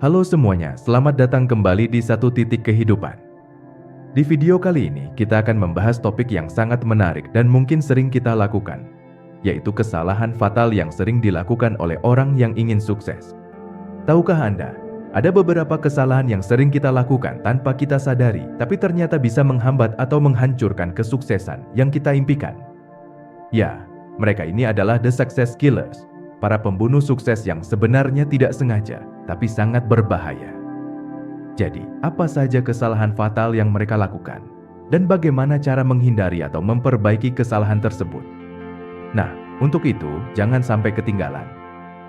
Halo semuanya, selamat datang kembali di Satu Titik Kehidupan. Di video kali ini, kita akan membahas topik yang sangat menarik dan mungkin sering kita lakukan, yaitu kesalahan fatal yang sering dilakukan oleh orang yang ingin sukses. Tahukah Anda, ada beberapa kesalahan yang sering kita lakukan tanpa kita sadari, tapi ternyata bisa menghambat atau menghancurkan kesuksesan yang kita impikan. Ya, mereka ini adalah the success killers, para pembunuh sukses yang sebenarnya tidak sengaja, tapi sangat berbahaya. Jadi, apa saja kesalahan fatal yang mereka lakukan? Dan bagaimana cara menghindari atau memperbaiki kesalahan tersebut? Nah, untuk itu, jangan sampai ketinggalan.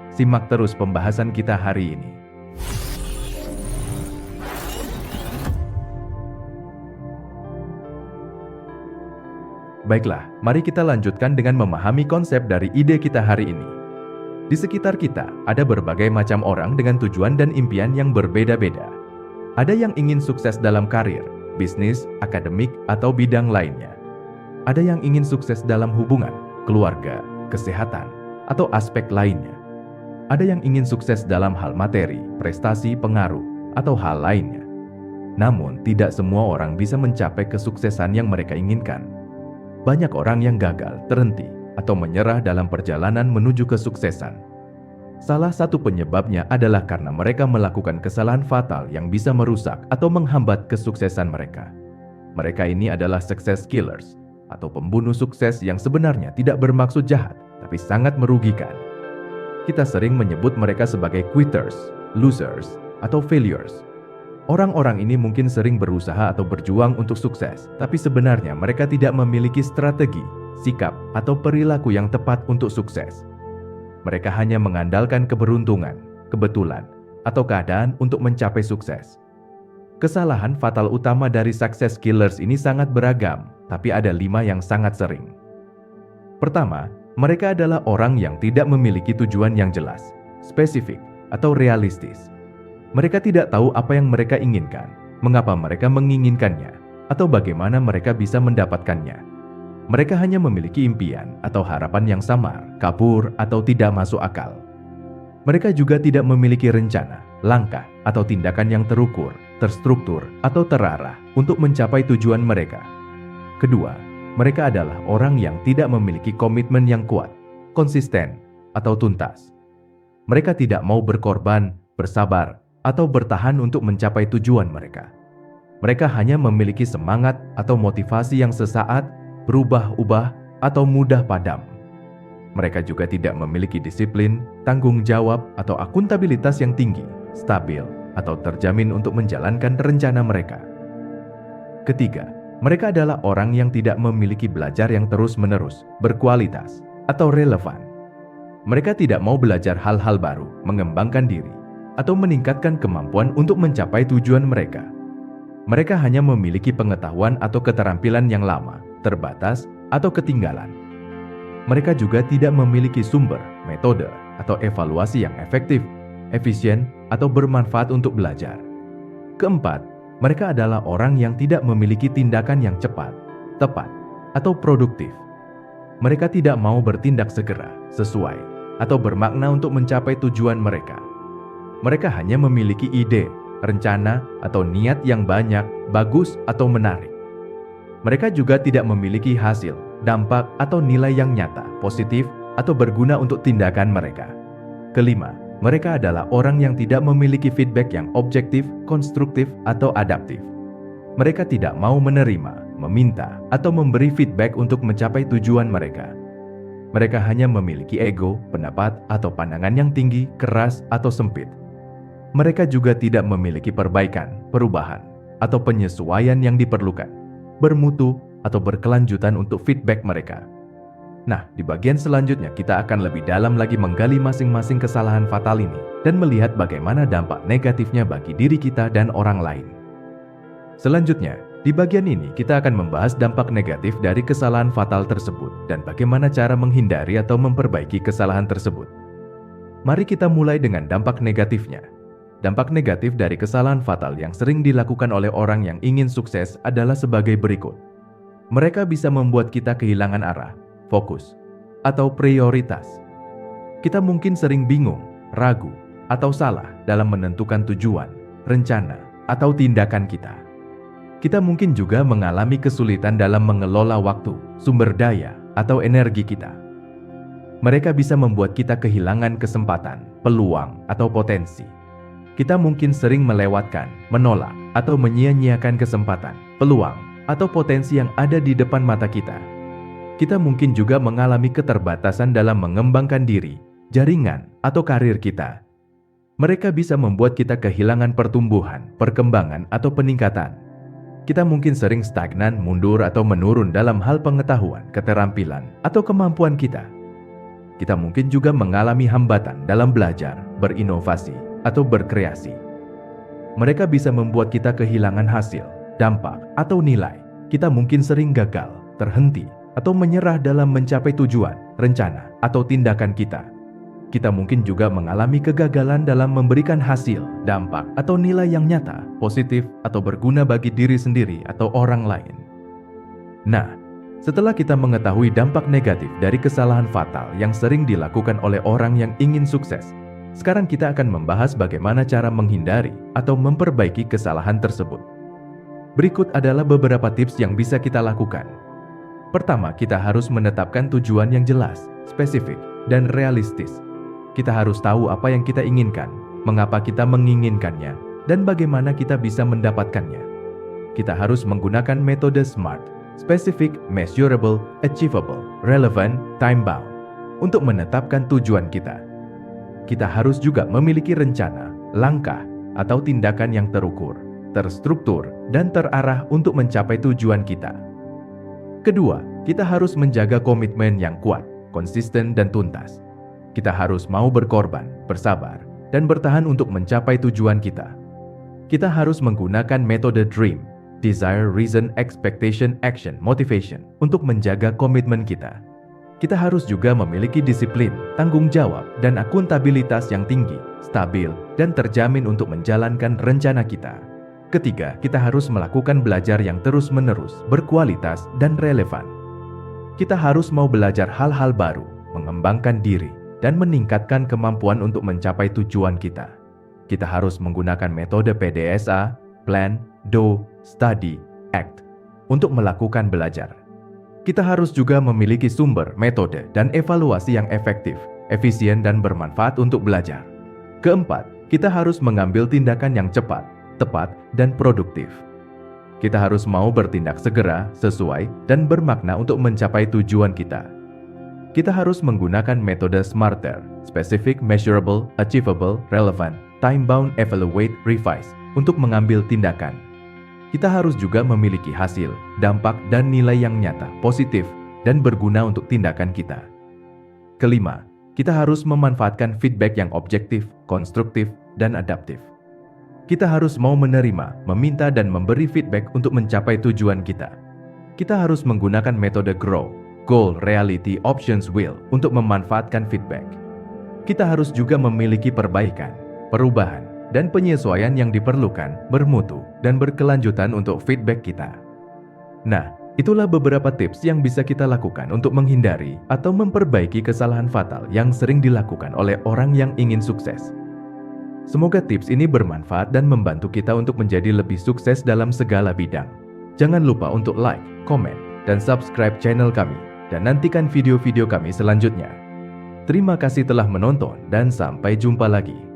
Simak terus pembahasan kita hari ini. Baiklah, mari kita lanjutkan dengan memahami konsep dari ide kita hari ini. Di sekitar kita, ada berbagai macam orang dengan tujuan dan impian yang berbeda-beda. Ada yang ingin sukses dalam karir, bisnis, akademik, atau bidang lainnya. Ada yang ingin sukses dalam hubungan, keluarga, kesehatan, atau aspek lainnya. Ada yang ingin sukses dalam hal materi, prestasi, pengaruh, atau hal lainnya. Namun, tidak semua orang bisa mencapai kesuksesan yang mereka inginkan. Banyak orang yang gagal, terhenti, atau menyerah dalam perjalanan menuju kesuksesan. Salah satu penyebabnya adalah karena mereka melakukan kesalahan fatal yang bisa merusak atau menghambat kesuksesan mereka. Mereka ini adalah success killers, atau pembunuh sukses yang sebenarnya tidak bermaksud jahat, tapi sangat merugikan. Kita sering menyebut mereka sebagai quitters, losers, atau failures. Orang-orang ini mungkin sering berusaha atau berjuang untuk sukses, tapi sebenarnya mereka tidak memiliki strategi, sikap, atau perilaku yang tepat untuk sukses. Mereka hanya mengandalkan keberuntungan, kebetulan, atau keadaan untuk mencapai sukses. Kesalahan fatal utama dari success killers ini sangat beragam, tapi ada 5 yang sangat sering. Pertama, mereka adalah orang yang tidak memiliki tujuan yang jelas, spesifik, atau realistis. Mereka tidak tahu apa yang mereka inginkan, mengapa mereka menginginkannya, atau bagaimana mereka bisa mendapatkannya. Mereka hanya memiliki impian atau harapan yang samar, kabur, atau tidak masuk akal. Mereka juga tidak memiliki rencana, langkah, atau tindakan yang terukur, terstruktur, atau terarah untuk mencapai tujuan mereka. Kedua, mereka adalah orang yang tidak memiliki komitmen yang kuat, konsisten, atau tuntas. Mereka tidak mau berkorban, bersabar, atau bertahan untuk mencapai tujuan mereka. Mereka hanya memiliki semangat atau motivasi yang sesaat, berubah-ubah, atau mudah padam. Mereka juga tidak memiliki disiplin, tanggung jawab, atau akuntabilitas yang tinggi, stabil, atau terjamin untuk menjalankan rencana mereka. Ketiga, mereka adalah orang yang tidak memiliki belajar yang terus-menerus, berkualitas, atau relevan. Mereka tidak mau belajar hal-hal baru, mengembangkan diri, atau meningkatkan kemampuan untuk mencapai tujuan mereka. Mereka hanya memiliki pengetahuan atau keterampilan yang lama, terbatas, atau ketinggalan. Mereka juga tidak memiliki sumber, metode, atau evaluasi yang efektif, efisien, atau bermanfaat untuk belajar. Keempat, mereka adalah orang yang tidak memiliki tindakan yang cepat, tepat, atau produktif. Mereka tidak mau bertindak segera, sesuai, atau bermakna untuk mencapai tujuan mereka. Mereka hanya memiliki ide, rencana, atau niat yang banyak, bagus, atau menarik. Mereka juga tidak memiliki hasil, dampak, atau nilai yang nyata, positif, atau berguna untuk tindakan mereka. Kelima, mereka adalah orang yang tidak memiliki feedback yang objektif, konstruktif, atau adaptif. Mereka tidak mau menerima, meminta, atau memberi feedback untuk mencapai tujuan mereka. Mereka hanya memiliki ego, pendapat, atau pandangan yang tinggi, keras, atau sempit. Mereka juga tidak memiliki perbaikan, perubahan, atau penyesuaian yang diperlukan, bermutu, atau berkelanjutan untuk feedback mereka. Nah, di bagian selanjutnya kita akan lebih dalam lagi menggali masing-masing kesalahan fatal ini dan melihat bagaimana dampak negatifnya bagi diri kita dan orang lain. Selanjutnya, di bagian ini kita akan membahas dampak negatif dari kesalahan fatal tersebut dan bagaimana cara menghindari atau memperbaiki kesalahan tersebut. Mari kita mulai dengan dampak negatifnya. Dampak negatif dari kesalahan fatal yang sering dilakukan oleh orang yang ingin sukses adalah sebagai berikut. Mereka bisa membuat kita kehilangan arah, fokus, atau prioritas. Kita mungkin sering bingung, ragu, atau salah dalam menentukan tujuan, rencana, atau tindakan kita. Kita mungkin juga mengalami kesulitan dalam mengelola waktu, sumber daya, atau energi kita. Mereka bisa membuat kita kehilangan kesempatan, peluang, atau potensi. Kita mungkin sering melewatkan, menolak, atau menyia-nyiakan kesempatan, peluang, atau potensi yang ada di depan mata kita. Kita mungkin juga mengalami keterbatasan dalam mengembangkan diri, jaringan, atau karir kita. Mereka bisa membuat kita kehilangan pertumbuhan, perkembangan, atau peningkatan. Kita mungkin sering stagnan, mundur, atau menurun dalam hal pengetahuan, keterampilan, atau kemampuan kita. Kita mungkin juga mengalami hambatan dalam belajar, berinovasi, atau berkreasi. Mereka bisa membuat kita kehilangan hasil, dampak, atau nilai. Kita mungkin sering gagal, terhenti, atau menyerah dalam mencapai tujuan, rencana, atau tindakan kita. Kita mungkin juga mengalami kegagalan dalam memberikan hasil, dampak, atau nilai yang nyata, positif, atau berguna bagi diri sendiri atau orang lain. Nah, setelah kita mengetahui dampak negatif dari kesalahan fatal yang sering dilakukan oleh orang yang ingin sukses, sekarang kita akan membahas bagaimana cara menghindari atau memperbaiki kesalahan tersebut. Berikut adalah beberapa tips yang bisa kita lakukan. Pertama, kita harus menetapkan tujuan yang jelas, spesifik, dan realistis. Kita harus tahu apa yang kita inginkan, mengapa kita menginginkannya, dan bagaimana kita bisa mendapatkannya. Kita harus menggunakan metode SMART, specific, measurable, achievable, relevant, time-bound, untuk menetapkan tujuan kita. Kita harus juga memiliki rencana, langkah, atau tindakan yang terukur, terstruktur, dan terarah untuk mencapai tujuan kita. Kedua, kita harus menjaga komitmen yang kuat, konsisten, dan tuntas. Kita harus mau berkorban, bersabar, dan bertahan untuk mencapai tujuan kita. Kita harus menggunakan metode DREAM, Desire, Reason, Expectation, Action, Motivation, untuk menjaga komitmen kita. Kita harus juga memiliki disiplin, tanggung jawab, dan akuntabilitas yang tinggi, stabil, dan terjamin untuk menjalankan rencana kita. Ketiga, kita harus melakukan belajar yang terus-menerus, berkualitas, dan relevan. Kita harus mau belajar hal-hal baru, mengembangkan diri, dan meningkatkan kemampuan untuk mencapai tujuan kita. Kita harus menggunakan metode PDSA, Plan, Do, Study, Act, untuk melakukan belajar. Kita harus juga memiliki sumber, metode, dan evaluasi yang efektif, efisien, dan bermanfaat untuk belajar. Keempat, kita harus mengambil tindakan yang cepat, tepat, dan produktif. Kita harus mau bertindak segera, sesuai, dan bermakna untuk mencapai tujuan kita. Kita harus menggunakan metode SMARTER, Specific, Measurable, Achievable, Relevant, Time-Bound, Evaluate, Revise, untuk mengambil tindakan. Kita harus juga memiliki hasil, dampak, dan nilai yang nyata, positif, dan berguna untuk tindakan kita. Kelima, kita harus memanfaatkan feedback yang objektif, konstruktif, dan adaptif. Kita harus mau menerima, meminta, dan memberi feedback untuk mencapai tujuan kita. Kita harus menggunakan metode GROW, Goal, Reality, Options, Will, untuk memanfaatkan feedback. Kita harus juga memiliki perbaikan, perubahan, dan penyesuaian yang diperlukan, bermutu, dan berkelanjutan untuk feedback kita. Nah, itulah beberapa tips yang bisa kita lakukan untuk menghindari atau memperbaiki kesalahan fatal yang sering dilakukan oleh orang yang ingin sukses. Semoga tips ini bermanfaat dan membantu kita untuk menjadi lebih sukses dalam segala bidang. Jangan lupa untuk like, komen, dan subscribe channel kami, dan nantikan video-video kami selanjutnya. Terima kasih telah menonton dan sampai jumpa lagi.